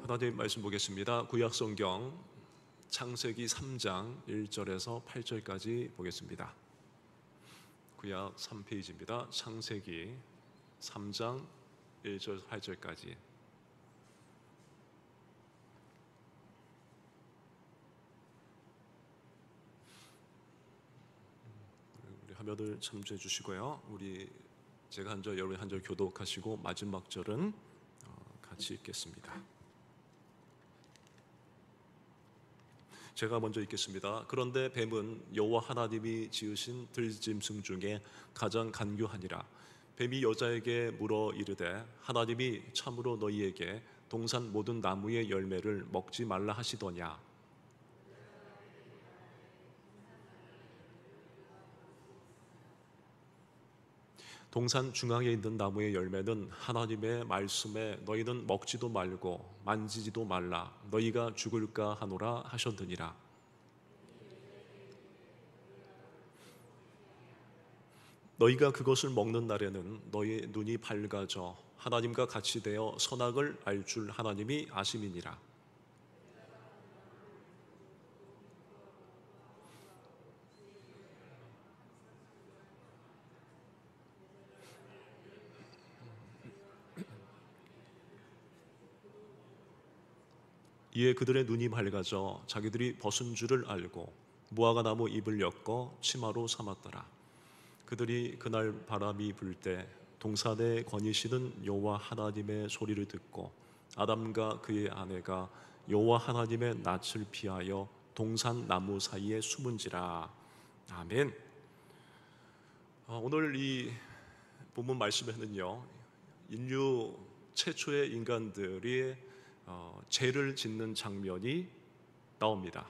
하나님 말씀 보겠습니다. 구약 성경 창세기 3장 1절에서 8절까지 보겠습니다. 구약 3페이지입니다. 창세기 3장 1절 8절까지. 우리 화면을 참조해 주시고요. 제가 한 절, 여러분이 한 절 교독하시고 마지막 절은 같이 읽겠습니다. 제가 먼저 읽겠습니다. 그런데 뱀은 여호와 하나님이 지으신 들짐승 중에 가장 간교하니라. 뱀이 여자에게 물어 이르되 하나님이 참으로 너희에게 동산 모든 나무의 열매를 먹지 말라 하시더냐. 동산 중앙에 있는 나무의 열매는 하나님의 말씀에 너희는 먹지도 말고 만지지도 말라 너희가 죽을까 하노라 하셨느니라. 너희가 그것을 먹는 날에는 너희 눈이 밝아져 하나님과 같이 되어 선악을 알 줄 하나님이 아심이니라. 이에 그들의 눈이 밝아져 자기들이 벗은 줄을 알고 무화과 나무 잎을 엮어 치마로 삼았더라. 그들이 그날 바람이 불 때 동산에 거니시는 여호와 하나님의 소리를 듣고 아담과 그의 아내가 여호와 하나님의 낯을 피하여 동산 나무 사이에 숨은지라. 아멘. 오늘 이 본문 말씀에는요, 인류 최초의 인간들이 죄를 짓는 장면이 나옵니다.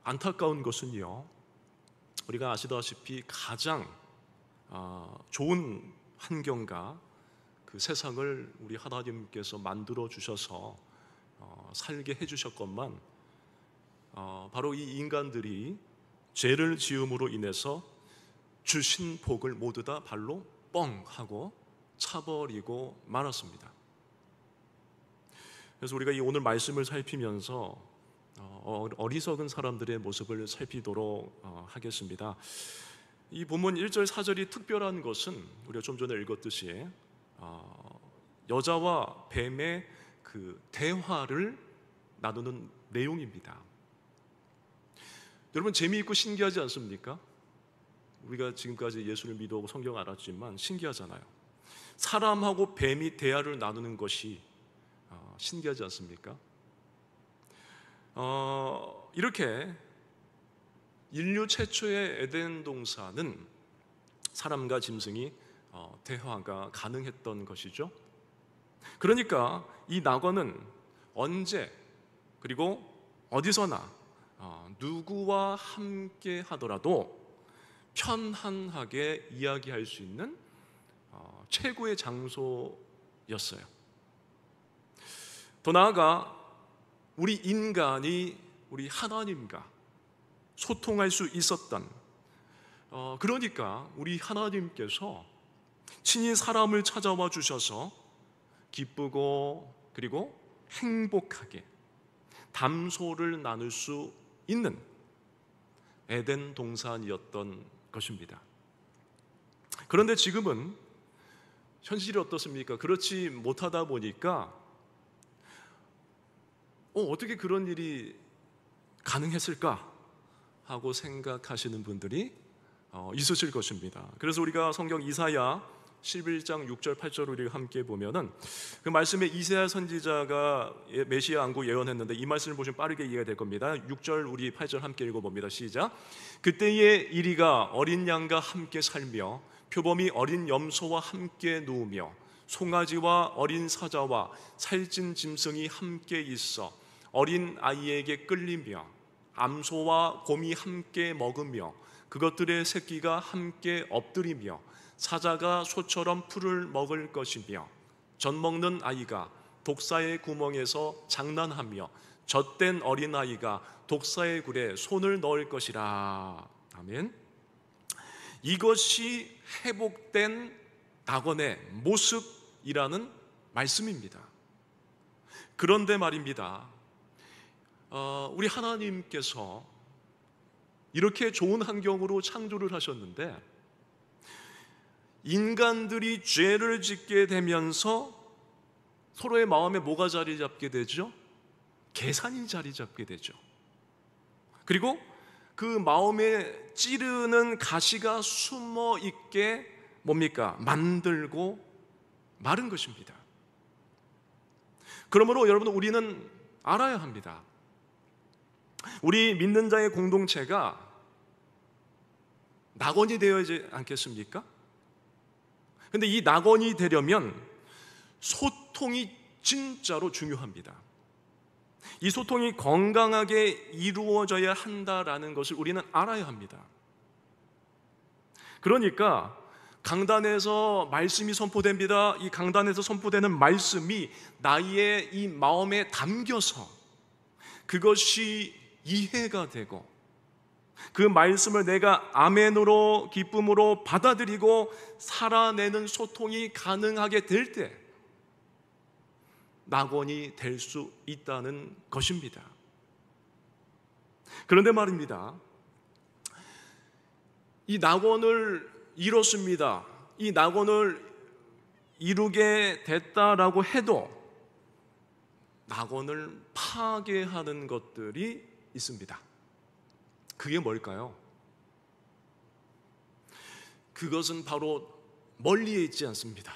안타까운 것은요, 우리가 아시다시피 가장 좋은 환경과 그 세상을 우리 하나님께서 만들어 주셔서 살게 해주셨건만 바로 이 인간들이 죄를 지음으로 인해서 주신 복을 모두 다 발로 뻥 하고 차버리고 말았습니다. 그래서 우리가 이 오늘 말씀을 살피면서 어리석은 사람들의 모습을 살피도록 하겠습니다. 이 본문 1절 4절이 특별한 것은 우리가 좀 전에 읽었듯이 여자와 뱀의 그 대화를 나누는 내용입니다. 여러분, 재미있고 신기하지 않습니까? 우리가 지금까지 예수를 믿어오고 성경 알았지만 신기하잖아요. 사람하고 뱀이 대화를 나누는 것이 신기하지 않습니까? 이렇게 인류 최초의 에덴 동산은 사람과 짐승이 대화가 가능했던 것이죠. 그러니까 이 낙원은 언제 그리고 어디서나 누구와 함께 하더라도 편안하게 이야기할 수 있는 최고의 장소였어요. 더 나아가 우리 인간이 우리 하나님과 소통할 수 있었던, 그러니까 우리 하나님께서 친히 사람을 찾아와 주셔서 기쁘고 그리고 행복하게 담소를 나눌 수 있는 에덴 동산이었던 것입니다. 그런데 지금은 현실이 어떻습니까? 그렇지 못하다 보니까 어떻게 그런 일이 가능했을까 하고 생각하시는 분들이 있으실 것입니다. 그래서 우리가 성경 이사야 11장 6절 8절을 우리가 함께 보면은 그 말씀에 이사야 선지자가 메시아 안고 예언했는데 이 말씀을 보시면 빠르게 이해가 될 겁니다. 6절 우리 8절 함께 읽어봅니다. 시작. 그때에 이리가 어린 양과 함께 살며 표범이 어린 염소와 함께 누우며 송아지와 어린 사자와 살찐 짐승이 함께 있어 어린 아이에게 끌리며 암소와 곰이 함께 먹으며 그것들의 새끼가 함께 엎드리며 사자가 소처럼 풀을 먹을 것이며 젖먹는 아이가 독사의 구멍에서 장난하며 젖된 어린아이가 독사의 굴에 손을 넣을 것이라. 아멘. 이것이 회복된 낙원의 모습이라는 말씀입니다. 그런데 말입니다. 우리 하나님께서 이렇게 좋은 환경으로 창조를 하셨는데 인간들이 죄를 짓게 되면서 서로의 마음에 뭐가 자리 잡게 되죠? 계산이 자리 잡게 되죠. 그리고 그 마음에 찌르는 가시가 숨어 있게 뭡니까? 만들고 마른 것입니다. 그러므로 여러분, 우리는 알아야 합니다. 우리 믿는 자의 공동체가 낙원이 되어야지 않겠습니까? 근데 이 낙원이 되려면 소통이 진짜로 중요합니다. 이 소통이 건강하게 이루어져야 한다라는 것을 우리는 알아야 합니다. 그러니까 강단에서 말씀이 선포됩니다. 이 강단에서 선포되는 말씀이 나의 이 마음에 담겨서 그것이 이해가 되고 그 말씀을 내가 아멘으로 기쁨으로 받아들이고 살아내는 소통이 가능하게 될 때 낙원이 될 수 있다는 것입니다. 그런데 말입니다, 이 낙원을 이뤘습니다. 이 낙원을 이루게 됐다라고 해도 낙원을 파괴하는 것들이 있습니다. 그게 뭘까요? 그것은 바로 멀리에 있지 않습니다.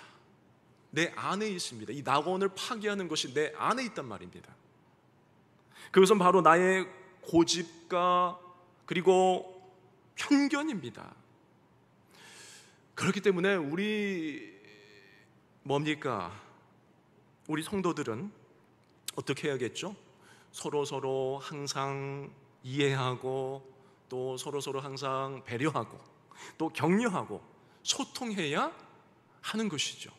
내 안에 있습니다. 이 낙원을 파괴하는 것이 내 안에 있단 말입니다. 그것은 바로 나의 고집과 그리고 편견입니다. 그렇기 때문에 우리 성도들은 어떻게 해야겠죠? 서로 항상 이해하고 또 서로 항상 배려하고 또 격려하고 소통해야 하는 것이죠.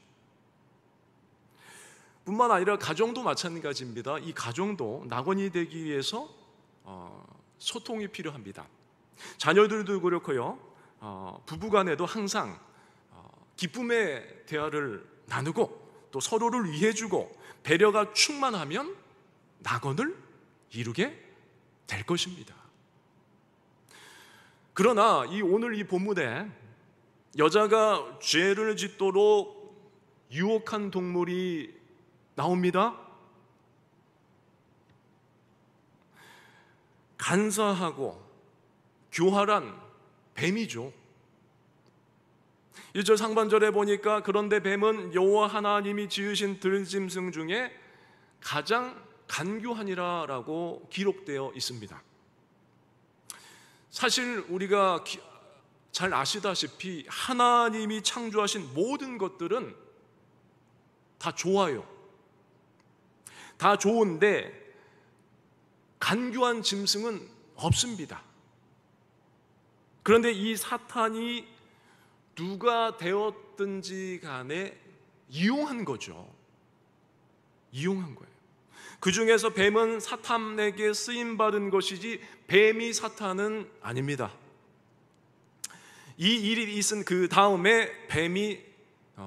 뿐만 아니라 가정도 마찬가지입니다. 이 가정도 낙원이 되기 위해서 소통이 필요합니다. 자녀들도 그렇고요, 부부간에도 항상 기쁨의 대화를 나누고 또 서로를 위해주고 배려가 충만하면 낙원을 이루게 될 것입니다. 그러나 오늘 이 본문에 여자가 죄를 짓도록 유혹한 동물이 나옵니다. 간사하고 교활한 뱀이죠. 1절 상반절에 보니까 그런데 뱀은 여호와 하나님이 지으신 들짐승 중에 가장 간교하니라 라고 기록되어 있습니다. 사실 우리가 잘 아시다시피 하나님이 창조하신 모든 것들은 다 좋아요. 다 좋은데 간교한 짐승은 없습니다. 그런데 이 사탄이 누가 되었든지 간에 이용한 거죠. 이용한 거예요. 그 중에서 뱀은 사탄에게 쓰임받은 것이지 뱀이 사탄은 아닙니다. 이 일이 있은 그 다음에 뱀이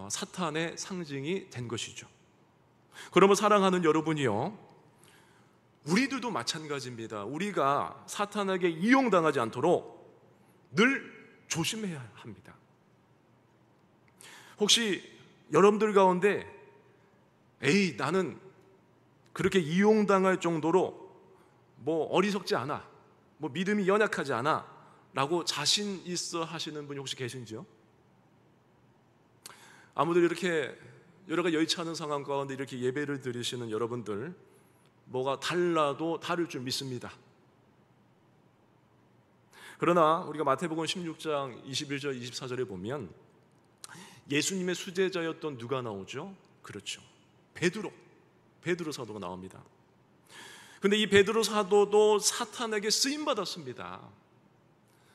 사탄의 상징이 된 것이죠. 그러면 사랑하는 여러분이요, 우리들도 마찬가지입니다. 우리가 사탄에게 이용당하지 않도록 늘 조심해야 합니다. 혹시 여러분들 가운데 나는 그렇게 이용당할 정도로 어리석지 않아, 믿음이 연약하지 않아 라고 자신 있어 하시는 분이 혹시 계신지요? 아무도 이렇게 여러 가지 여의치 않은 상황 가운데 이렇게 예배를 드리시는 여러분들, 뭐가 달라도 다를 줄 믿습니다. 그러나 우리가 마태복음 16장 21절 24절에 보면 예수님의 수제자였던 누가 나오죠? 그렇죠, 베드로 사도가 나옵니다. 근데 이 베드로 사도도 사탄에게 쓰임받았습니다.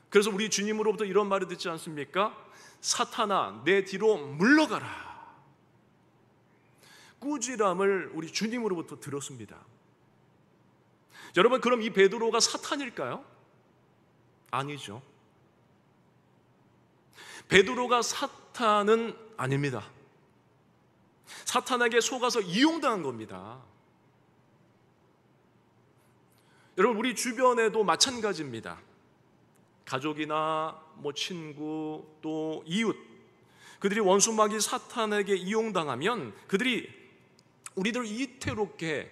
그래서 우리 주님으로부터 이런 말을 듣지 않습니까? 사탄아, 내 뒤로 물러가라. 꾸지람을 우리 주님으로부터 들었습니다. 여러분, 그럼 이 베드로가 사탄일까요? 아니죠. 베드로가 사탄은 아닙니다. 사탄에게 속아서 이용당한 겁니다. 여러분, 우리 주변에도 마찬가지입니다. 가족이나 친구 또 이웃, 그들이 원수마귀 사탄에게 이용당하면 그들이 우리들 이태롭게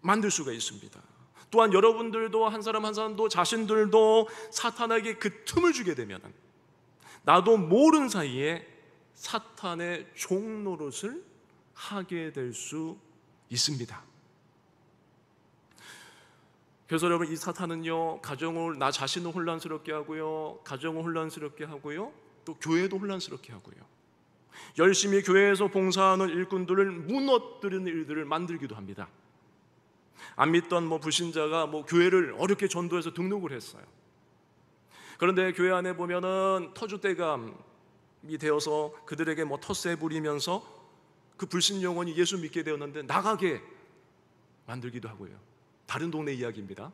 만들 수가 있습니다. 또한 여러분들도 한 사람 한 사람도 자신들도 사탄에게 그 틈을 주게 되면 나도 모르는 사이에 사탄의 종 노릇을 하게 될 수 있습니다. 그래서 여러분, 이 사탄은요, 가정을, 나 자신을 혼란스럽게 하고요, 가정을 혼란스럽게 하고요, 또 교회도 혼란스럽게 하고요, 열심히 교회에서 봉사하는 일꾼들을 무너뜨리는 일들을 만들기도 합니다. 안 믿던 불신자가 교회를 어렵게 전도해서 등록을 했어요. 그런데 교회 안에 보면은 터줏대감이 되어서 그들에게 텃세 부리면서 그 불신 영혼이 예수 믿게 되었는데 나가게 만들기도 하고요. 다른 동네 이야기입니다.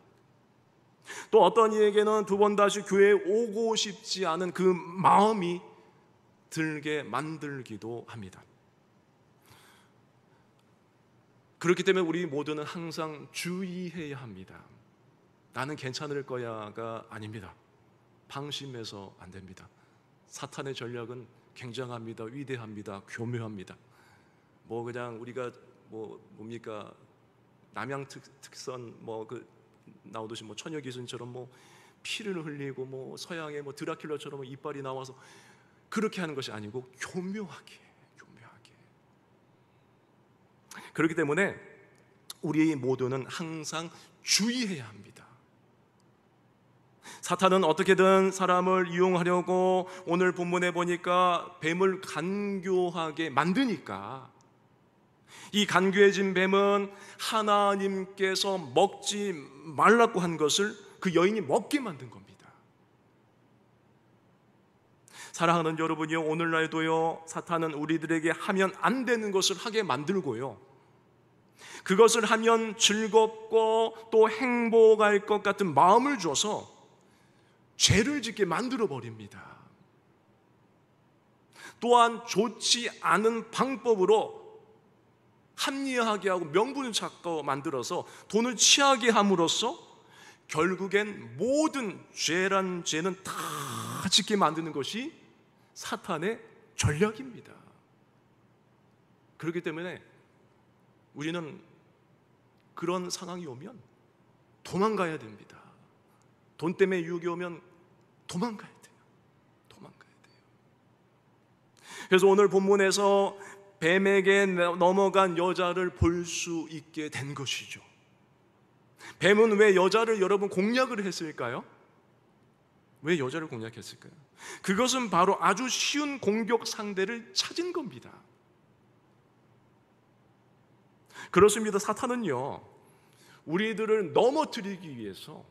또 어떤 이에게는 두 번 다시 교회에 오고 싶지 않은 그 마음이 들게 만들기도 합니다. 그렇기 때문에 우리 모두는 항상 주의해야 합니다. 나는 괜찮을 거야가 아닙니다. 방심해서 안 됩니다. 사탄의 전략은 굉장합니다. 위대합니다. 교묘합니다. 그냥 우리가 뭡니까? 남양 특선 나오듯이 처녀기순처럼 피를 흘리고 서양의 드라큘라처럼 이빨이 나와서 그렇게 하는 것이 아니고 교묘하게. 그렇기 때문에 우리 모두는 항상 주의해야 합니다. 사탄은 어떻게든 사람을 이용하려고 오늘 본문에 보니까 뱀을 간교하게 만드니까 이 간교해진 뱀은 하나님께서 먹지 말라고 한 것을 그 여인이 먹게 만든 겁니다. 사랑하는 여러분이요, 오늘날도요, 사탄은 우리들에게 하면 안 되는 것을 하게 만들고요, 그것을 하면 즐겁고 또 행복할 것 같은 마음을 줘서 죄를 짓게 만들어 버립니다. 또한 좋지 않은 방법으로 합리화하게 하고 명분을 찾고 만들어서 돈을 취하게 함으로써 결국엔 모든 죄란 죄는 다 짓게 만드는 것이 사탄의 전략입니다. 그렇기 때문에 우리는 그런 상황이 오면 도망가야 됩니다. 돈 때문에 유혹이 오면 도망가야 돼요. 그래서 오늘 본문에서 뱀에게 넘어간 여자를 볼 수 있게 된 것이죠. 뱀은 왜 여자를 여러분 공략을 했을까요? 왜 여자를 공략했을까요? 그것은 바로 아주 쉬운 공격 상대를 찾은 겁니다. 그렇습니다. 사탄은요, 우리들을 넘어뜨리기 위해서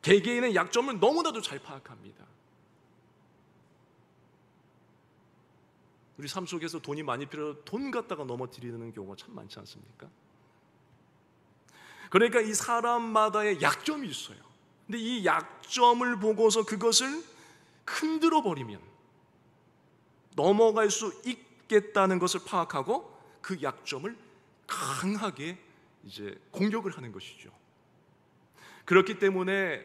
개개인의 약점을 너무나도 잘 파악합니다. 우리 삶 속에서 돈이 많이 필요해서 돈 갖다가 넘어뜨리는 경우가 참 많지 않습니까? 그러니까 이 사람마다의 약점이 있어요. 근데 이 약점을 보고서 그것을 흔들어 버리면 넘어갈 수 있겠다는 것을 파악하고 그 약점을 강하게 공격을 하는 것이죠. 그렇기 때문에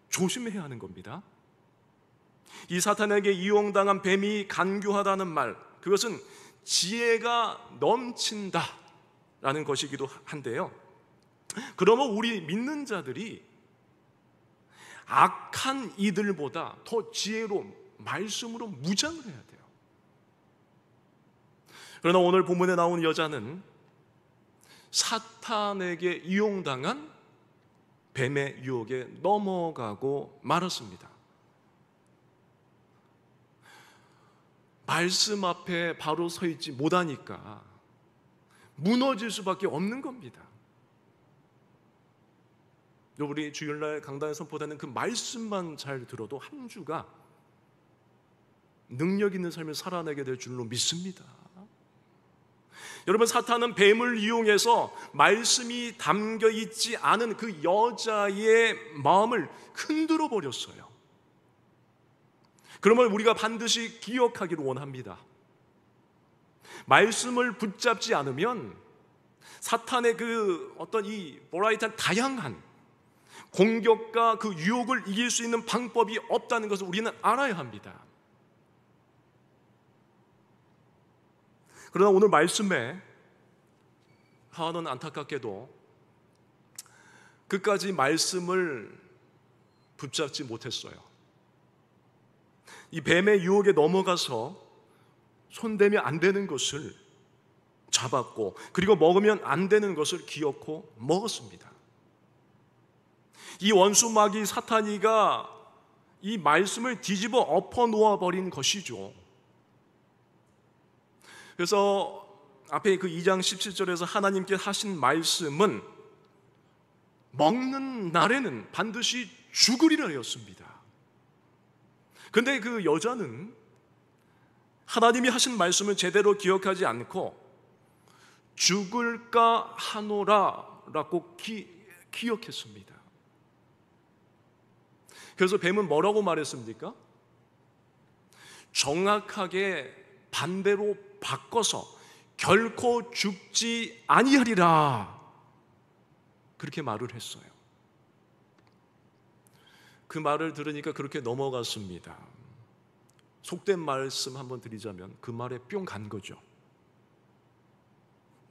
조심해야 하는 겁니다. 이 사탄에게 이용당한 뱀이 간교하다는 말, 그것은 지혜가 넘친다라는 것이기도 한데요, 그러면 우리 믿는 자들이 악한 이들보다 더 지혜로 말씀으로 무장을 해야 돼요. 그러나 오늘 본문에 나온 여자는 사탄에게 이용당한 뱀의 유혹에 넘어가고 말았습니다. 말씀 앞에 바로 서 있지 못하니까 무너질 수밖에 없는 겁니다. 우리 주일날 강단에 선포되는 그 말씀만 잘 들어도 한 주가 능력 있는 삶을 살아내게 될 줄로 믿습니다. 여러분, 사탄은 뱀을 이용해서 말씀이 담겨 있지 않은 그 여자의 마음을 흔들어 버렸어요. 그러면 우리가 반드시 기억하기를 원합니다. 말씀을 붙잡지 않으면 사탄의 그 어떤 이 버라이트한 다양한 공격과 그 유혹을 이길 수 있는 방법이 없다는 것을 우리는 알아야 합니다. 그러나 오늘 말씀에 하와는 안타깝게도 끝까지 말씀을 붙잡지 못했어요. 이 뱀의 유혹에 넘어가서 손대면 안 되는 것을 잡았고, 그리고 먹으면 안 되는 것을 기어코 먹었습니다. 이 원수 마귀 사탄이가 이 말씀을 뒤집어 엎어 놓아버린 것이죠. 그래서 앞에 그 2장 17절에서 하나님께 하신 말씀은 먹는 날에는 반드시 죽으리라 하였습니다. 그런데 그 여자는 하나님이 하신 말씀을 제대로 기억하지 않고 죽을까 하노라라고 기억했습니다. 그래서 뱀은 뭐라고 말했습니까? 정확하게 반대로 바꿔서 결코 죽지 아니하리라, 그렇게 말을 했어요. 그 말을 들으니까 그렇게 넘어갔습니다. 속된 말씀 한번 드리자면 그 말에 뿅 간 거죠.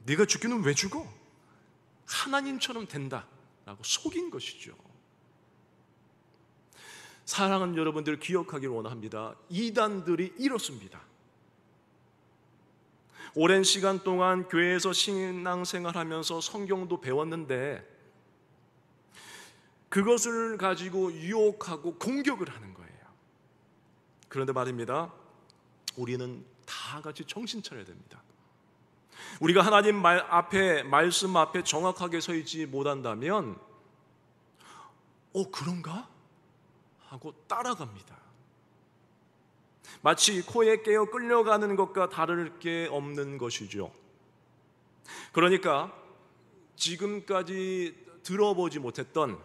네가 죽기는 왜 죽어? 하나님처럼 된다라고 속인 것이죠. 사랑하는 여러분들, 기억하기를 원합니다. 이단들이 이렇습니다. 오랜 시간 동안 교회에서 신앙생활하면서 성경도 배웠는데 그것을 가지고 유혹하고 공격을 하는 거예요. 그런데 말입니다, 우리는 다 같이 정신 차려야 됩니다. 우리가 하나님 말씀 앞에 정확하게 서 있지 못한다면 그런가? 하고 따라갑니다. 마치 코에 깨어 끌려가는 것과 다를 게 없는 것이죠. 그러니까 지금까지 들어보지 못했던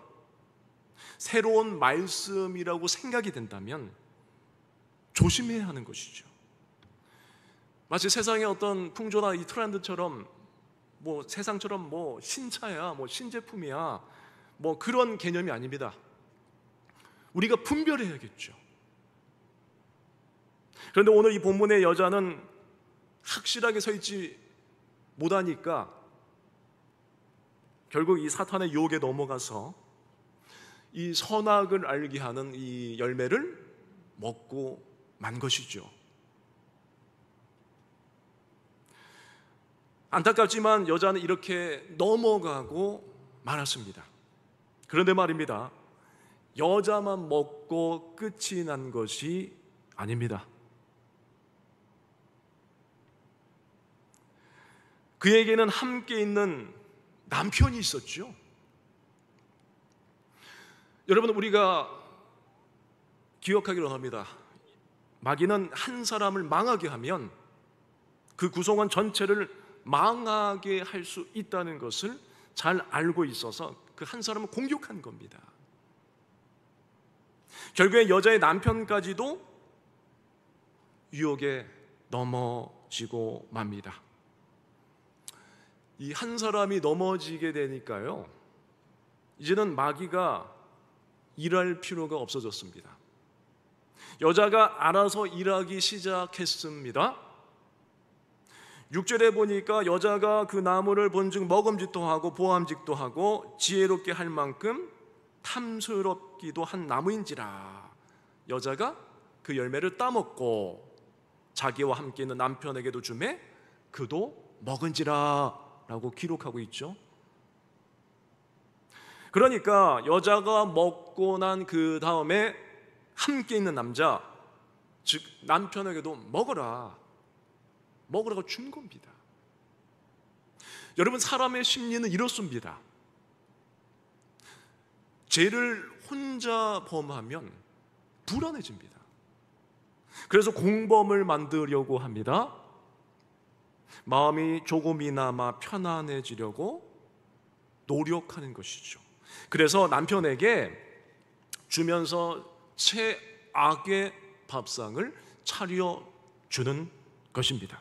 새로운 말씀이라고 생각이 된다면 조심해야 하는 것이죠. 마치 세상의 어떤 풍조나 이 트렌드처럼 세상처럼 신차야, 신제품이야, 그런 개념이 아닙니다. 우리가 분별해야겠죠. 그런데 오늘 이 본문의 여자는 확실하게 서 있지 못하니까 결국 이 사탄의 유혹에 넘어가서 이 선악을 알게 하는 이 열매를 먹고 만 것이죠. 안타깝지만 여자는 이렇게 넘어가고 말았습니다. 그런데 말입니다, 여자만 먹고 끝이 난 것이 아닙니다. 그에게는 함께 있는 남편이 있었죠. 여러분, 우리가 기억하기로 합니다. 마귀는 한 사람을 망하게 하면 그 구성원 전체를 망하게 할 수 있다는 것을 잘 알고 있어서 그 한 사람을 공격한 겁니다. 결국에 여자의 남편까지도 유혹에 넘어지고 맙니다. 이 한 사람이 넘어지게 되니까요, 이제는 마귀가 일할 필요가 없어졌습니다. 여자가 알아서 일하기 시작했습니다. 6절에 보니까 여자가 그 나무를 본즉 먹음직도 하고 보암직도 하고 지혜롭게 할 만큼 탐스럽기도 한 나무인지라. 여자가 그 열매를 따먹고 자기와 함께 있는 남편에게도 주매 그도 먹은지라 라고 기록하고 있죠. 그러니까 여자가 먹고 난 그 다음에 함께 있는 남자, 즉 남편에게도 먹으라고 준 겁니다. 여러분, 사람의 심리는 이렇습니다. 죄를 혼자 범하면 불안해집니다. 그래서 공범을 만들려고 합니다. 마음이 조금이나마 편안해지려고 노력하는 것이죠. 그래서 남편에게 주면서 최악의 밥상을 차려주는 것입니다.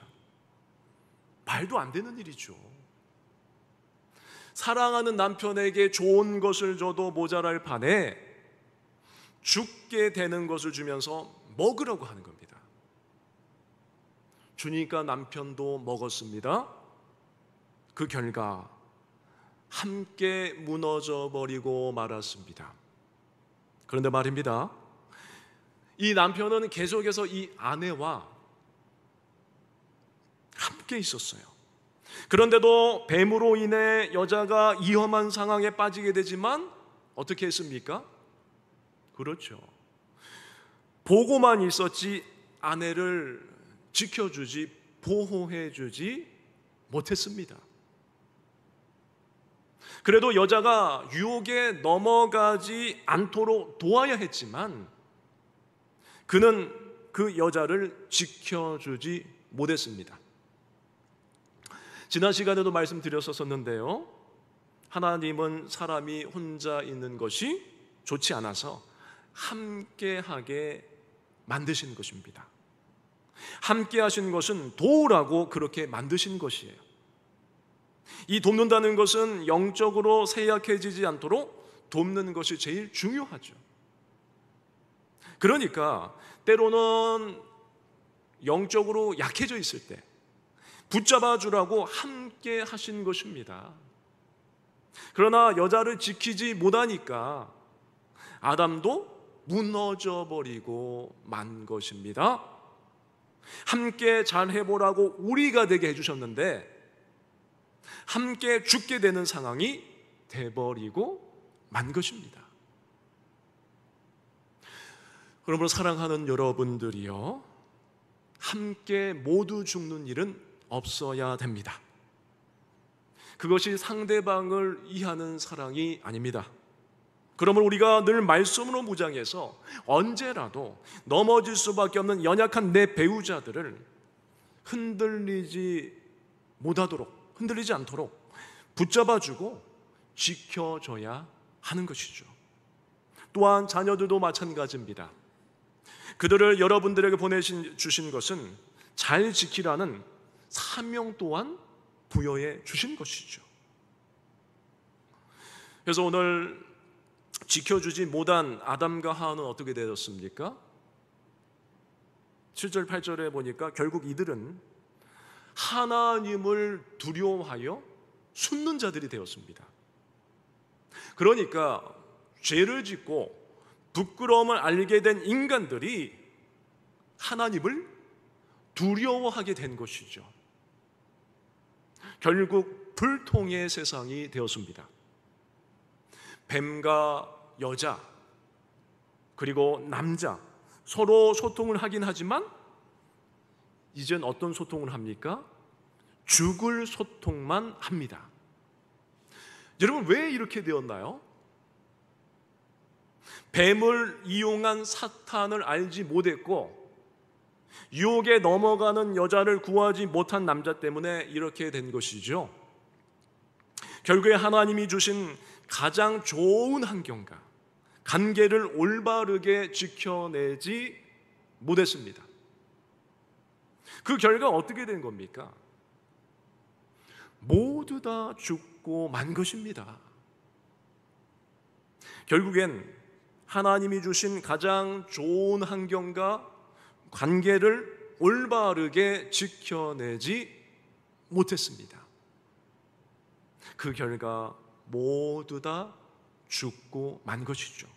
말도 안 되는 일이죠. 사랑하는 남편에게 좋은 것을 줘도 모자랄 판에 죽게 되는 것을 주면서 먹으라고 하는 겁니다. 주니까 남편도 먹었습니다. 그 결과 함께 무너져 버리고 말았습니다. 그런데 말입니다, 이 남편은 계속해서 이 아내와 함께 있었어요. 그런데도 뱀으로 인해 여자가 위험한 상황에 빠지게 되지만 어떻게 했습니까? 그렇죠, 보고만 있었지 아내를 지켜주지 보호해주지 못했습니다. 그래도 여자가 유혹에 넘어가지 않도록 도와야 했지만 그는 그 여자를 지켜주지 못했습니다. 지난 시간에도 말씀드렸었는데요, 하나님은 사람이 혼자 있는 것이 좋지 않아서 함께하게 만드신 것입니다. 함께 하신 것은 도우라고 그렇게 만드신 것이에요. 이 돕는다는 것은 영적으로 쇠약해지지 않도록 돕는 것이 제일 중요하죠. 그러니까 때로는 영적으로 약해져 있을 때 붙잡아 주라고 함께 하신 것입니다. 그러나 여자를 지키지 못하니까 아담도 무너져 버리고 만 것입니다. 함께 잘 해보라고 우리가 되게 해주셨는데 함께 죽게 되는 상황이 돼버리고 만 것입니다. 그러므로 사랑하는 여러분들이요, 함께 모두 죽는 일은 없어야 됩니다. 그것이 상대방을 이해하는 사랑이 아닙니다. 그러므로 우리가 늘 말씀으로 무장해서 언제라도 넘어질 수밖에 없는 연약한 내 배우자들을 흔들리지 않도록 붙잡아주고 지켜줘야 하는 것이죠. 또한 자녀들도 마찬가지입니다. 그들을 여러분들에게 주신 것은 잘 지키라는 사명 또한 부여해 주신 것이죠. 그래서 오늘 지켜주지 못한 아담과 하와는 어떻게 되었습니까? 7절 8절에 보니까 결국 이들은 하나님을 두려워하여 숨는 자들이 되었습니다. 그러니까 죄를 짓고 부끄러움을 알게 된 인간들이 하나님을 두려워하게 된 것이죠. 결국 불통의 세상이 되었습니다. 뱀과 여자 그리고 남자 서로 소통을 하긴 하지만 이젠 어떤 소통을 합니까? 죽을 소통만 합니다. 여러분, 왜 이렇게 되었나요? 뱀을 이용한 사탄을 알지 못했고 유혹에 넘어가는 여자를 구하지 못한 남자 때문에 이렇게 된 것이죠. 결국에 하나님이 주신 가장 좋은 환경과 관계를 올바르게 지켜내지 못했습니다. 그 결과 어떻게 된 겁니까? 모두 다 죽고 만 것입니다. 결국엔 하나님이 주신 가장 좋은 환경과 관계를 올바르게 지켜내지 못했습니다. 그 결과 모두 다 죽고 만 것이죠.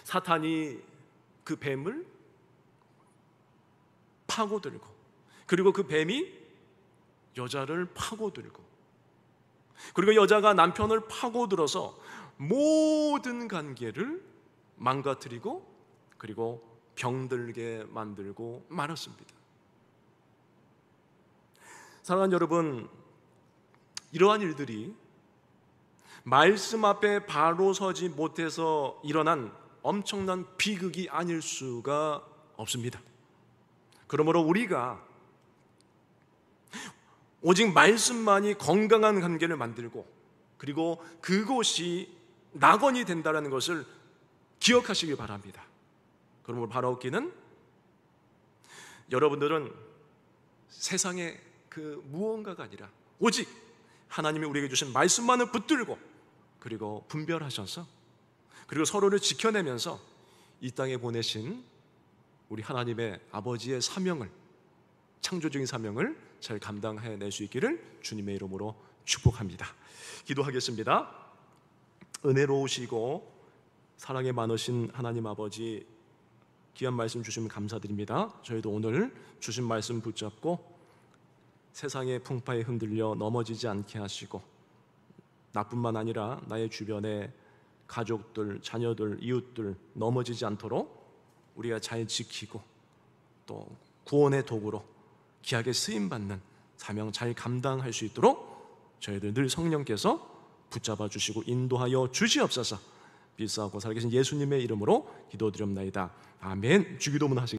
사탄이 그 뱀을 파고들고 그리고 그 뱀이 여자를 파고들고 그리고 여자가 남편을 파고들어서 모든 관계를 망가뜨리고 그리고 병들게 만들고 말았습니다. 사랑하는 여러분, 이러한 일들이 말씀 앞에 바로 서지 못해서 일어난 엄청난 비극이 아닐 수가 없습니다. 그러므로 우리가 오직 말씀만이 건강한 관계를 만들고 그리고 그곳이 낙원이 된다는 것을 기억하시길 바랍니다. 그러므로 바라옵기는 여러분들은 세상에 그 무언가가 아니라 오직 하나님이 우리에게 주신 말씀만을 붙들고 그리고 분별하셔서 그리고 서로를 지켜내면서 이 땅에 보내신 우리 하나님의 아버지의 사명을, 창조적인 사명을 잘 감당해낼 수 있기를 주님의 이름으로 축복합니다. 기도하겠습니다. 은혜로우시고 사랑이 많으신 하나님 아버지, 귀한 말씀 주시면 감사드립니다. 저희도 오늘 주신 말씀 붙잡고 세상의 풍파에 흔들려 넘어지지 않게 하시고 나뿐만 아니라 나의 주변에 가족들, 자녀들, 이웃들 넘어지지 않도록 우리가 잘 지키고 또 구원의 도구로 귀하게 쓰임받는 사명 잘 감당할 수 있도록 저희들 늘 성령께서 붙잡아 주시고 인도하여 주시옵소서. 비싸고 살아계신 예수님의 이름으로 기도드립나이다. 아멘. 주기도문 하시겠습니다.